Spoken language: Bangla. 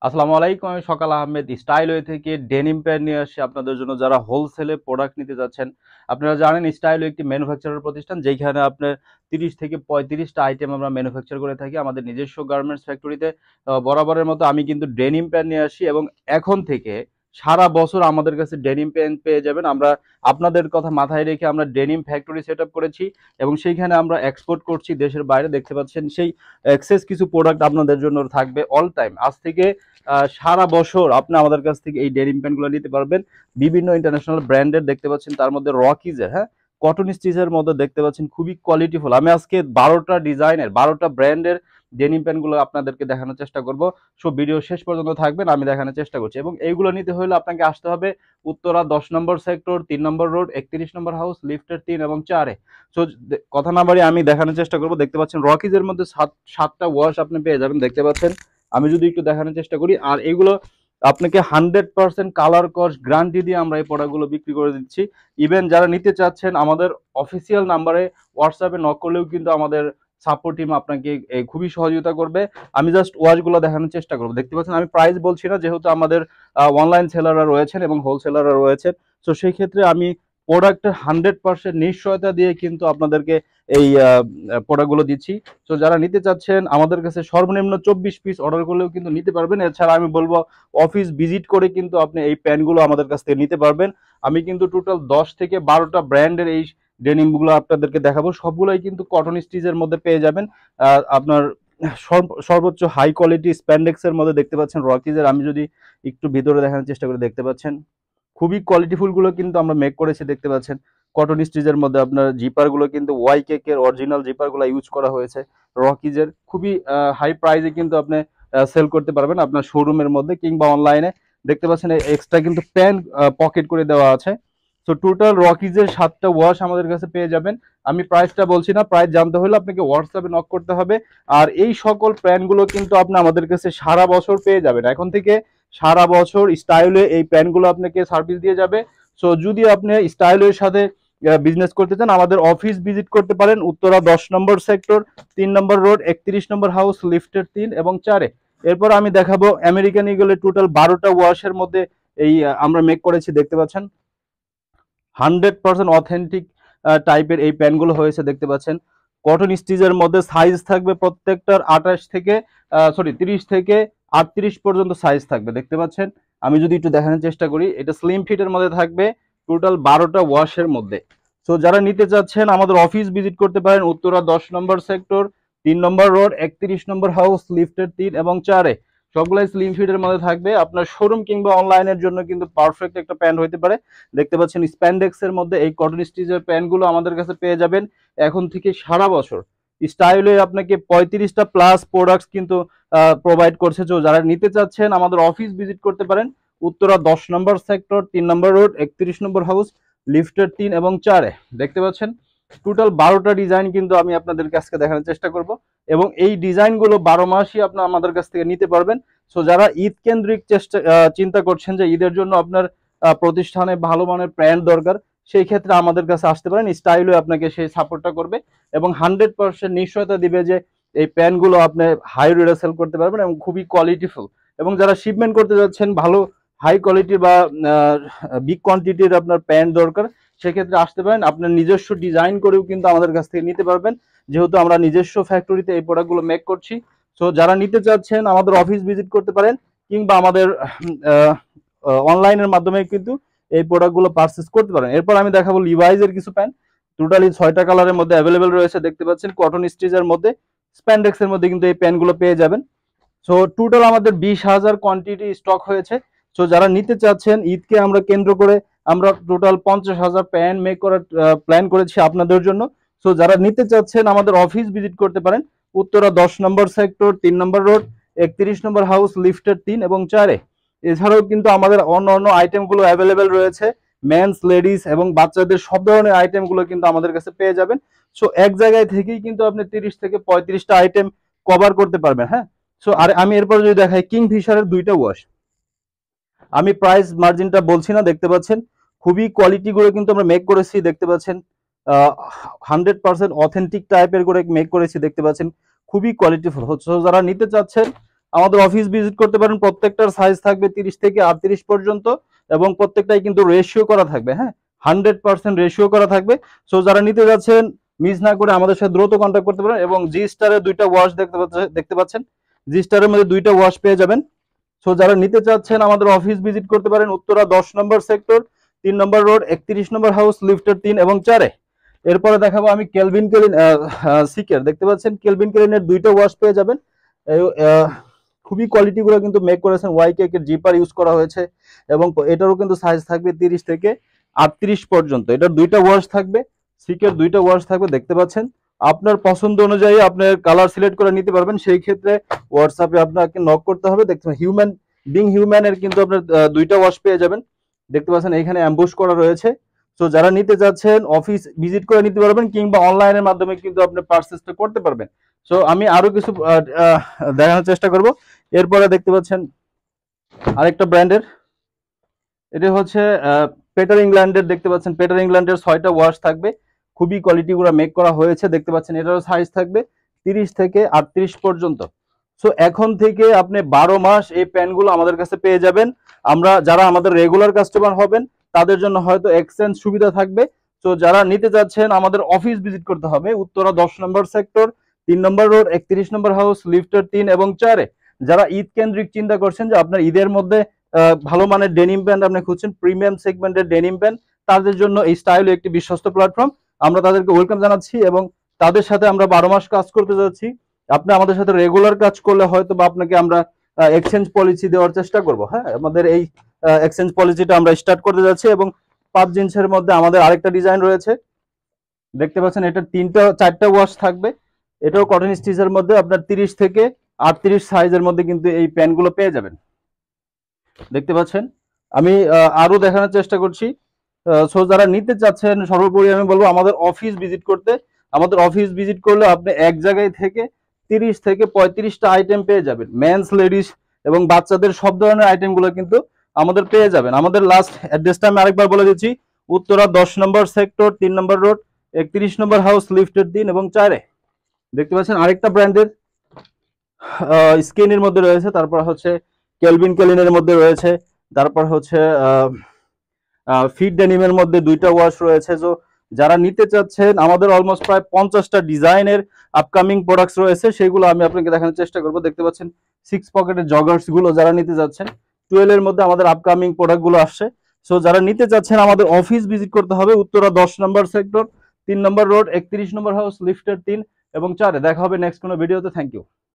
আসসালামু আলাইকুম। আমি সকাল আহমেদ স্টাইলওয়ে থেকে ডেনিম প্যান্ট নিয়ে আসছি আপনাদের জন্য যারা হোলসেলে প্রোডাক্ট নিতে যাচ্ছেন। আপনারা জানেন স্টাইলওয়ে একটি ম্যানুফ্যাকচারার প্রতিষ্ঠান, যেখানে আপনার 30 থেকে 35টা আইটেম আমরা ম্যানুফ্যাকচার করে থাকি আমাদের নিজস্ব গার্মেন্টস ফ্যাক্টরিতে। বরাবরের মতো আমি কিন্তু ডেনিম প্যান্ট নিয়ে আসি এবং এখন থেকে সারা বছর আমাদের কাছে ডেনিম প্যান্ট পেয়ে যাবেন। আমরা আপনাদের কথা মাথায় রেখে আমরা ডেনিম ফ্যাক্টরি সেট আপ করেছি এবং সেইখানে আমরা এক্সপোর্ট করছি দেশের বাইরে। দেখতে পাচ্ছেন সেই এক্সেস কিছু প্রোডাক্ট আপনাদের জন্য থাকবে অল টাইম। আজ থেকে সারা বছর আপনি আমাদের কাছ থেকে এই ডেনিম প্যান্টগুলো নিতে পারবেন। বিভিন্ন ইন্টারন্যাশনাল ব্র্যান্ডের দেখতে পাচ্ছেন, তার মধ্যে রকিজের, হ্যাঁ, কটন স্টিচের মধ্যে দেখতে পাচ্ছেন খুবই কোয়ালিটিফুল। আমি আজকে 12টা ডিজাইনের 12টা ব্র্যান্ডের ডেনিম প্যান্টগুলো আপনাদেরকে দেখানোর চেষ্টা করব। সো ভিডিও শেষ পর্যন্ত থাকবেন, আমি দেখানোর চেষ্টা করছি। এবং এইগুলো নিতে হলে আপনাকে আসতে হবে উত্তরা 10 নম্বর সেক্টর, 3 নম্বর রোড, 31 নম্বর হাউস, লিফটের 3 এবং 4-এ। সো কথা না বাড়িয়ে আমি দেখানোর চেষ্টা করব। দেখতে পাচ্ছেন রকিজের মধ্যে 7টা ওয়াশ আপনি পেয়ে যাবেন, দেখতে পাচ্ছেন। আমি যদি একটু দেখানোর চেষ্টা করি, আর এগুলো আপনাকে 100% কালার কস গ্যারান্টি দিয়ে আমরা এই প্রোডাক্টগুলো বিক্রি করে দিচ্ছি। ইভেন যারা নিতে চাচ্ছেন আমাদের অফিসিয়াল নাম্বারে হোয়াটসঅ্যাপে নক করলেও কিন্তু আমাদের সাপোর্ট টিম আপনাকে খুবই সহযোগিতা করবে। আমি জাস্ট ওয়াচগুলো দেখানোর চেষ্টা করবো। দেখতে পাচ্ছেন আমি প্রাইস বলছি না, যেহেতু আমাদের অনলাইন সেলাররা রয়েছেন এবং হোলসেলাররা রয়েছেন। তো সেই ক্ষেত্রে আমি প্রোডাক্টের 100% নিশ্চয়তা দিয়ে কিন্তু আপনাদেরকে এই প্রোডাক্টগুলো দিচ্ছি। তো যারা নিতে চাচ্ছেন আমাদের কাছে সর্বনিম্ন 24 পিস অর্ডার করলেও কিন্তু নিতে পারবেন। এছাড়া আমি বলবো অফিস ভিজিট করে কিন্তু আপনি এই প্যান্টগুলো আমাদের কাছ থেকে নিতে পারবেন। আমি কিন্তু টোটাল 10 থেকে 12টা ব্র্যান্ডের এই ডেনিমগুলো আপনাদেরকে দেখাবো। সবগুলোই কিন্তু কটন স্টিচের মধ্যে পেয়ে যাবেন। আপনার সর্বোচ্চ হাই কোয়ালিটি স্প্যান্ডেক্সের মধ্যে দেখতে পাচ্ছেন রকিজের। আমি যদি একটু ভিতরে দেখানোর চেষ্টা করে, দেখতে পাচ্ছেন খুবই কোয়ালিটিফুল গুলো কিন্তু আমরা মেক করেছি। দেখতে পাচ্ছেন কটন স্টিচের মধ্যে আপনার জিপার গুলো কিন্তু ওয়াই কেক এর অরিজিনাল জিপার গুলো ইউজ করা হয়েছে। রকিজের খুবই হাই প্রাইসে কিন্তু আপনি সেল করতে পারবেন আপনার শোরুমের মধ্যে কিংবা অনলাইনে। দেখতে পাচ্ছেন এক্সট্রা কিন্তু প্যান পকেট করে দেওয়া আছে। তো টোটাল রকিজের 7টা ওয়াশ আমাদের কাছে পেয়ে যাবেন। আমি প্রাইসটা বলছি না, প্রাইস জানতে হলে আপনাকে হোয়াটসঅ্যাপে নক করতে হবে। আর এই সকল প্যান্টগুলো কিন্তু আপনি আমাদের কাছে সারা বছর পেয়ে যাবেন। এখন থেকে সারা বছর স্টাইলে এই প্যান্টগুলো আপনাকে সার্ভিস দিয়ে যাবে। সো যদি আপনি স্টাইলের সাথে বিজনেস করতে চান, আমাদের অফিস ভিজিট করতে পারেন উত্তরা 10 নম্বর সেক্টর, 3 নম্বর রোড, 31 নম্বর হাউস, লিফটের 3 এবং 4-এ। এরপর আমি দেখাবো আমেরিকান ইগলের টোটাল 12টা ওয়াশের মধ্যে এই আমরা মেক করেছি। দেখতে পাচ্ছেন 100% অথেন্টিক টাইপের এই প্যান্টগুলো হয়েছে। দেখতে পাচ্ছেন কটন স্টিচের মধ্যে সাইজ থাকবে প্রত্যেকটার 30 থেকে 38 পর্যন্ত সাইজ থাকবে। দেখতে পাচ্ছেন আমি যদি একটু দেখানোর চেষ্টা করি, এটা স্লিম ফিটের মধ্যে থাকবে টোটাল 12টা ওয়াশের মধ্যে। সো যারা নিতে চাচ্ছেন আমাদের অফিস ভিজিট করতে পারেন উত্তরা 10 নম্বর সেক্টর, 3 নম্বর রোড, 31 নম্বর হাউস, লিফটের 3 এবং 4-এ। সবগুলাই স্লিম ফিটের মধ্যে থাকবে। আপনার শোরুম কিংবা অনলাইনের জন্য কিন্তু পারফেক্ট একটা প্যান্ট হইতে পারে। দেখতে পাচ্ছেন স্প্যান্ডেক্স এর মধ্যে এই কটন স্টিচের প্যান্টগুলো আমাদের কাছে পেয়ে যাবেন এখন থেকে সারা বছর। স্টাইলে আপনাকে 35টা প্লাস প্রোডাক্টস কিন্তু প্রোভাইড করছে। তো যারা নিতে চাচ্ছেন আমাদের অফিস ভিজিট করতে পারেন উত্তরা 10 নম্বর সেক্টর, 3 নম্বর রোড, 31 নম্বর হাউস, লিফটের 3 এবং 4-এ। দেখতে পাচ্ছেন টোটাল 12টা ডিজাইন কিন্তু আমি আপনাদেরকে আজকে দেখানোর চেষ্টা করব এবং এই ডিজাইনগুলো 12 মাসই আপনারা আমাদের কাছ থেকে নিতে পারবেন। সো যারা ঈদ কেন্দ্রিক চিন্তা করছেন যে ঈদের জন্য আপনার প্রতিষ্ঠানে ভালো মানের প্যান্ট দরকার, সেই ক্ষেত্রে আমাদের কাছে আসতে পারেন। স্টাইলও আপনাকে সেই সাপোর্টটা করবে এবং 100% নিশ্চয়তা দিবে যে এই প্যান্টগুলো আপনি হাই রেটে সেল করতে পারবেন এবং খুবই কোয়ালিটিফুল। এবং যারা শিপমেন্ট করতে যাচ্ছেন ভালো হাই কোয়ালিটি বা বিগ কোয়ান্টিটির আপনার প্যান্ট দরকার, সেক্ষেত্রে আসতে পারেন। আপনার নিজস্ব ডিজাইন করেও কিন্তু আমাদের কাছ থেকে নিতে পারবেন, যেহেতু আমরা নিজস্ব ফ্যাক্টরিতে এই প্রোডাক্টগুলো মেক করছি। সো যারা নিতে চাচ্ছেন আমাদের অফিস ভিজিট করতে পারেন কিংবা আমাদের অনলাইনের মাধ্যমে কিন্তু এই প্রোডাক্টগুলো পারচেজ করতে পারেন। এরপর আমি দেখাবো লিভাইজের কিছু প্যান্ট। টোটালি 6টা কালারের মধ্যে অ্যাভেলেবেল রয়েছে। দেখতে পাচ্ছেন কটন স্টিচের মধ্যে স্প্যান্ডেক্সের মধ্যে কিন্তু এই প্যান্টগুলো পেয়ে যাবেন। সো টোটাল আমাদের 20,000 কোয়ান্টিটি স্টক হয়েছে। সো যারা নিতে চাচ্ছেন ঈদকে আমরা কেন্দ্র করে আমরা টোটাল 50,000 প্যান্ট মেক করার প্ল্যান করেছি আপনাদের জন্য। সো যারা নিতে চাচ্ছেন আমাদের অফিস ভিজিট করতে পারেন উত্তরা 10 নম্বর সেক্টর, 3 নম্বর রোড, 31 নম্বর হাউস, লিফটের 3 এবং 4-এ। এছাড়াও কিন্তু আমাদের অন্য অন্য আইটেমগুলো অ্যাভেলেবেল রয়েছে। মেন্স, লেডিস এবং বাচ্চাদের সব ধরনের আইটেমগুলো কিন্তু আমাদের কাছে পেয়ে যাবেন। সো এক জায়গায় থেকেই কিন্তু আপনি 30 থেকে 35টা আইটেম কভার করতে পারবেন। হ্যাঁ, সো আর আমি এরপর যদি দেখাই কিং ফিশারের 2টা ওয়াশ, আমি প্রাইস মার্জিনটা বলছি না। দেখতে পাচ্ছেন খুবই কোয়ালিটি করে কিন্তু আমরা মেক করেছি। দেখতে পাচ্ছেন 100% অথেন্টিক টাইপের করে মেক করেছি। দেখতে পাচ্ছেন খুবই কোয়ালিটিফুল হচ্ছে। যারা নিতে চাচ্ছেন আমাদের অফিস ভিজিট করতে পারেন। প্রত্যেকটার সাইজ থাকবে 30 থেকে 38 পর্যন্ত এবং প্রত্যেকটাই কিন্তু রেশিও করা থাকবে। হ্যাঁ, 100% রেশিও করা থাকবে। সো যারা নিতে যাচ্ছেন মিস না করে আমাদের সাথে দ্রুত কন্ট্যাক্ট করতে পারেন। এবং জি স্টারের দুইটা ওয়াশ দেখতে পাচ্ছেন, জি স্টারের মধ্যে দুইটা ওয়াশ পেয়ে যাবেন। সো যারা নিতে চাচ্ছেন আমাদের অফিস ভিজিট করতে পারেন উত্তরা 10 নম্বর সেক্টর, 3 নম্বর রোড, 31 নম্বর হাউস, লিফটের 3 এবং 4-এ। এরপরে দেখাবো আমি কেলভিন কেলিন সিকের, দেখতে পাচ্ছেন কেলভিন কেলিনের দুইটা ওয়াশ পেয়ে যাবেন। খুবই কোয়ালিটি গুলো কিন্তু মেক করেছেন, ওয়াই কেক এর জিপার ইউজ করা হয়েছে এবং এটারও কিন্তু সাইজ থাকবে 30 থেকে 38 পর্যন্ত। এটার দুইটা ওয়াশ থাকবে, সিকের দুইটা ওয়াশ থাকবে, দেখতে পাচ্ছেন। আপনার পছন্দ অনুযায়ী আপনার কালার সিলেক্ট করে নিতে পারবেন। সেই ক্ষেত্রে হোয়াটসঅ্যাপে আপনাকে নক করতে হবে। দেখতে হিউম্যান হিউম্যানের কিন্তু আপনার দুইটা ওয়াশ পেয়ে যাবেন, দেখতে পাচ্ছেন এখানে অ্যাম্বুশ করা রয়েছে। সো যারা নিতে যাচ্ছেন অফিস ভিজিট করে নিতে পারবেন কিংবা অনলাইনের মাধ্যমে কিন্তু আপনি পারচেজটা করতে পারবেন। সো আমি আরো কিছু দেখানোর চেষ্টা করব। এরপরে দেখতে পাচ্ছেন আরেকটা ব্র্যান্ডের, এটা হচ্ছে পেটার ইংল্যান্ডের, দেখতে পাচ্ছেন পেটার ইংল্যান্ডের 6টা ওয়াশ থাকবে, খুবই কোয়ালিটি গুলো মেক করা হয়েছে, দেখতে পাচ্ছেন এটারও সাইজ থাকবে 30 থেকে 38 পর্যন্ত। সো এখন থেকে আপনি 12 মাস এই প্যান্টগুলো আমাদের কাছে পেয়ে যাবেন। আমরা যারা আমাদের রেগুলার কাস্টমার হবেন তাদের জন্য হয়তো এক্সচেঞ্জ সুবিধা থাকবে। তো যারা নিতে যাচ্ছেন আমাদের অফিস ভিজিট করতে হবে উত্তরা 10 নম্বর সেক্টর, 3 নম্বর রোড, 31 নম্বর হাউস, লিফটের 3 এবং 4-এ। যারা ঈদ কেন্দ্রিক চিন্তা করছেন যে আপনার ঈদের মধ্যে ভালো মানের ডেনিম প্যান্ট আপনি খুঁজছেন, প্রিমিয়াম সেগমেন্টের ডেনিম প্যান্ট, তাদের জন্য এই স্টাইল একটি বিশ্বস্ত প্ল্যাটফর্ম। আমরা তাদেরকে ওয়েলকাম জানাচ্ছি এবং তাদের সাথে আমরা 12 মাস কাজ করতে যাচ্ছি। আপনি আমাদের সাথে রেগুলার কাজ করলে হয়তো বা আপনাকে আমরা এক্সচেঞ্জ পলিসি দেওয়ার চেষ্টা করব। হ্যাঁ, আমাদের এই এক্সচেঞ্জ পলিসিটা আমরা স্টার্ট করতে যাচ্ছি এবং 5 জিন্সের মধ্যে আমাদের আরেকটা ডিজাইন রয়েছে, দেখতে পাচ্ছেন এটা 4টা ওয়াশ থাকবে। এটাও কটন স্টিচের মধ্যে আপনার 30 থেকে 38 সাইজের মধ্যে কিন্তু এই প্যান্টগুলো পেয়ে যাবেন, দেখতে পাচ্ছেন। আমি আরো দেখানোর চেষ্টা করছি। সো যারা নিতে চাচ্ছেন সর্বোপরি আমি বলবো আমাদের অফিস ভিজিট করতে। আমাদের অফিস ভিজিট করলে আপনি এক জায়গায় থেকে 30 থেকে 35টা আইটেম পেয়ে যাবেন, মেন্স, লেডিস এবং বাচ্চাদের সব ধরনের আইটেমগুলো কিন্তু আমাদের পেয়ে যাবেন। আমাদের লাস্ট অ্যাড্রেসটা আমি আরেকবার বলে দিচ্ছি, উত্তরা 10 নম্বর সেক্টর, 3 নম্বর রোড, 31 নম্বর হাউস, লিফটের 3 এবং 4-এ। দেখতে পাচ্ছেন আরেকটা ব্র্যান্ডের স্কিনের মধ্যে রয়েছে, তারপর হচ্ছে কেলভিন কেলিনের মধ্যে রয়েছে, তারপর হচ্ছে ফিট ডেনিমের মধ্যে দুইটা ওয়াশ রয়েছে। তো যারা নিতে চাচ্ছেন আমাদের অলমোস্ট প্রায় 50টা ডিজাইনের আপকামিং প্রোডাক্টস রয়েছে, সেগুলো আমি আপনাকে দেখানোর চেষ্টা করব। দেখতে পাচ্ছেন 6 পকেটের জগার্স গুলো যারা নিতে যাচ্ছেন 12 এর মধ্যে আমাদের আপকামিং প্রোডাক্ট গুলো আসছে। সো যারা নিতে চাচ্ছেন আমাদের অফিস ভিজিট করতে হবে উত্তরা 10 নম্বর সেক্টর, 3 নম্বর রোড, 31 নম্বর হাউস, লিফটের 3 এবং 4-এ। দেখা হবে নেক্সট কোনো ভিডিওতে। Thank you.